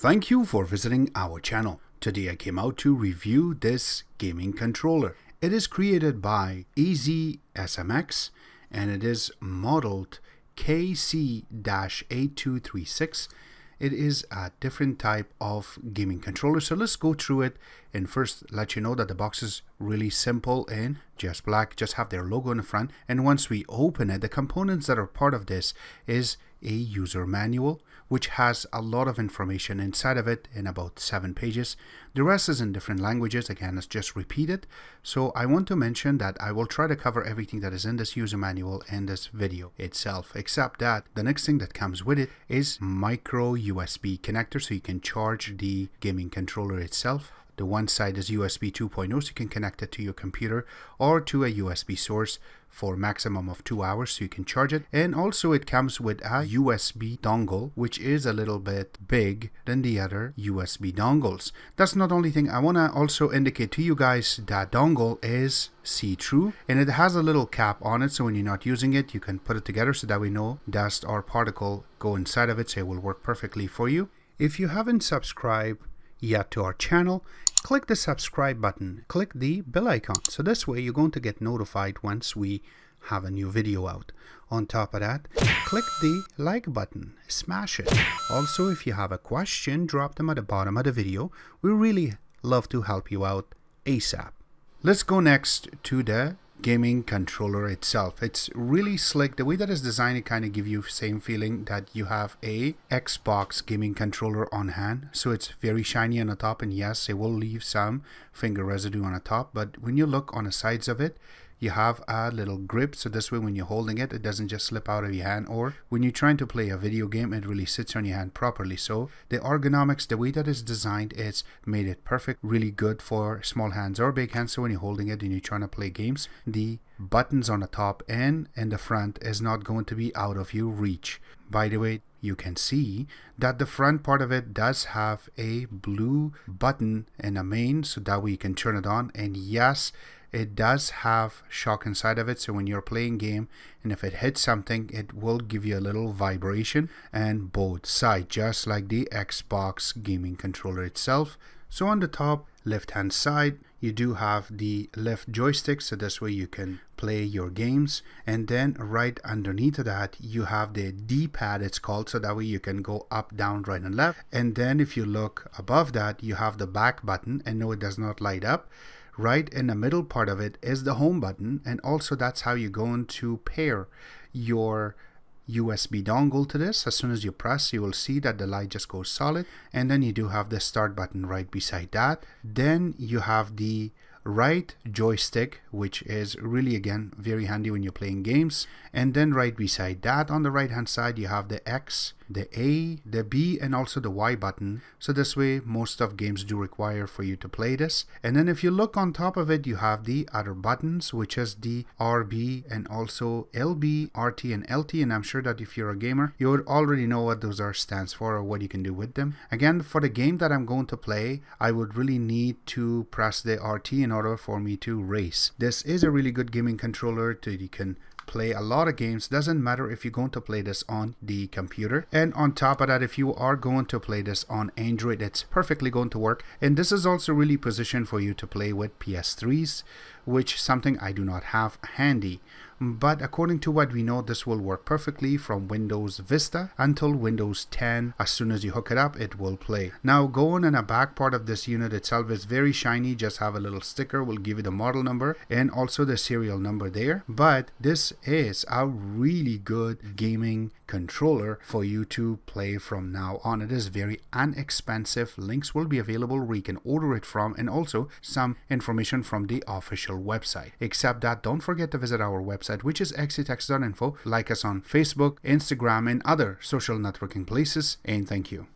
Thank you for visiting our channel. Today I came out to review this gaming controller. It is created by EasySMX and it is modeled KC-8236. It is a different type of gaming controller, so let's go through it and first let you know that the box is really simple and just black, just have their logo in the front. And once we open it, the components that are part of this is a user manual which has a lot of information inside of it in about 7 pages. The rest is in different languages. Again, it's just repeated. So I want to mention that I will try to cover everything that is in this user manual in this video itself, except that the next thing that comes with it is micro USB connector, so you can charge the gaming controller itself. The one side is USB 2.0, so you can connect it to your computer or to a USB source for a maximum of 2 hours, so you can charge it. And also it comes with a USB dongle, which is a little bit big than the other USB dongles. That's not the only thing. I want to also indicate to you guys that dongle is see-through and it has a little cap on it, so when you're not using it, you can put it together so that we know dust or particle go inside of it, so it will work perfectly for you. If you haven't subscribed yet to our channel, click the subscribe button, click the bell icon, so this way you're going to get notified once we have a new video out. On top of that, click the like button, smash it. Also, if you have a question, drop them at the bottom of the video. We really love to help you out ASAP. Let's go next to the gaming controller itself. It's really slick. The way that it's designed, it kind of gives you the same feeling that you have a Xbox gaming controller on hand. So it's very shiny on the top, and yes, it will leave some finger residue on the top, but when you look on the sides of it, you have a little grip, so this way when you're holding it, it doesn't just slip out of your hand, or when you're trying to play a video game, it really sits on your hand properly. So the ergonomics, the way that it's designed, it's made it perfect, really good for small hands or big hands. So when you're holding it and you're trying to play games, the buttons on the top and in the front is not going to be out of your reach. By the way, you can see that the front part of it does have a blue button in the main, so that way you can turn it on. And yes, it does have shock inside of it, so when you're playing game and if it hits something, it will give you a little vibration, and both sides, just like the Xbox gaming controller itself. So on the top left hand side, you do have the left joystick, so this way you can play your games, and then right underneath of that you have the D-pad, it's called, so that way you can go up, down, right and left. And then if you look above that, you have the back button, and no, it does not light up. Right in the middle part of it is the home button, and also that's how you're going to pair your USB dongle to this. As soon as you press, you will see that the light just goes solid, and then you do have the start button right beside that. Then you have the right joystick, which is really again very handy when you're playing games. And then right beside that on the right hand side, you have the X, the A, the B, and also the Y button. So this way most of games do require for you to play this. And then if you look on top of it, you have the other buttons, which is the RB and also LB, RT and LT. And I'm sure that if you're a gamer, you would already know what those are stands for or what you can do with them. Again, for the game that I'm going to play, I would really need to press the RT in order for me to race. This is a really good gaming controller that you can play a lot of games. Doesn't matter if you're going to play this on the computer. And on top of that, if you are going to play this on Android, it's perfectly going to work. And this is also really positioned for you to play with PS3s, which something I do not have handy. But according to what we know, this will work perfectly from Windows Vista until Windows 10. As soon as you hook it up, it will play. Now going in the back part of this unit itself is very shiny. Just have a little sticker, will give you the model number and also the serial number there. But this is a really good gaming controller for you to play from now on. It is very inexpensive. Links will be available where you can order it from, and also some information from the official website. Except that, don't forget to visit our website, which is xctex.info. Like us on Facebook, Instagram, and other social networking places. And thank you.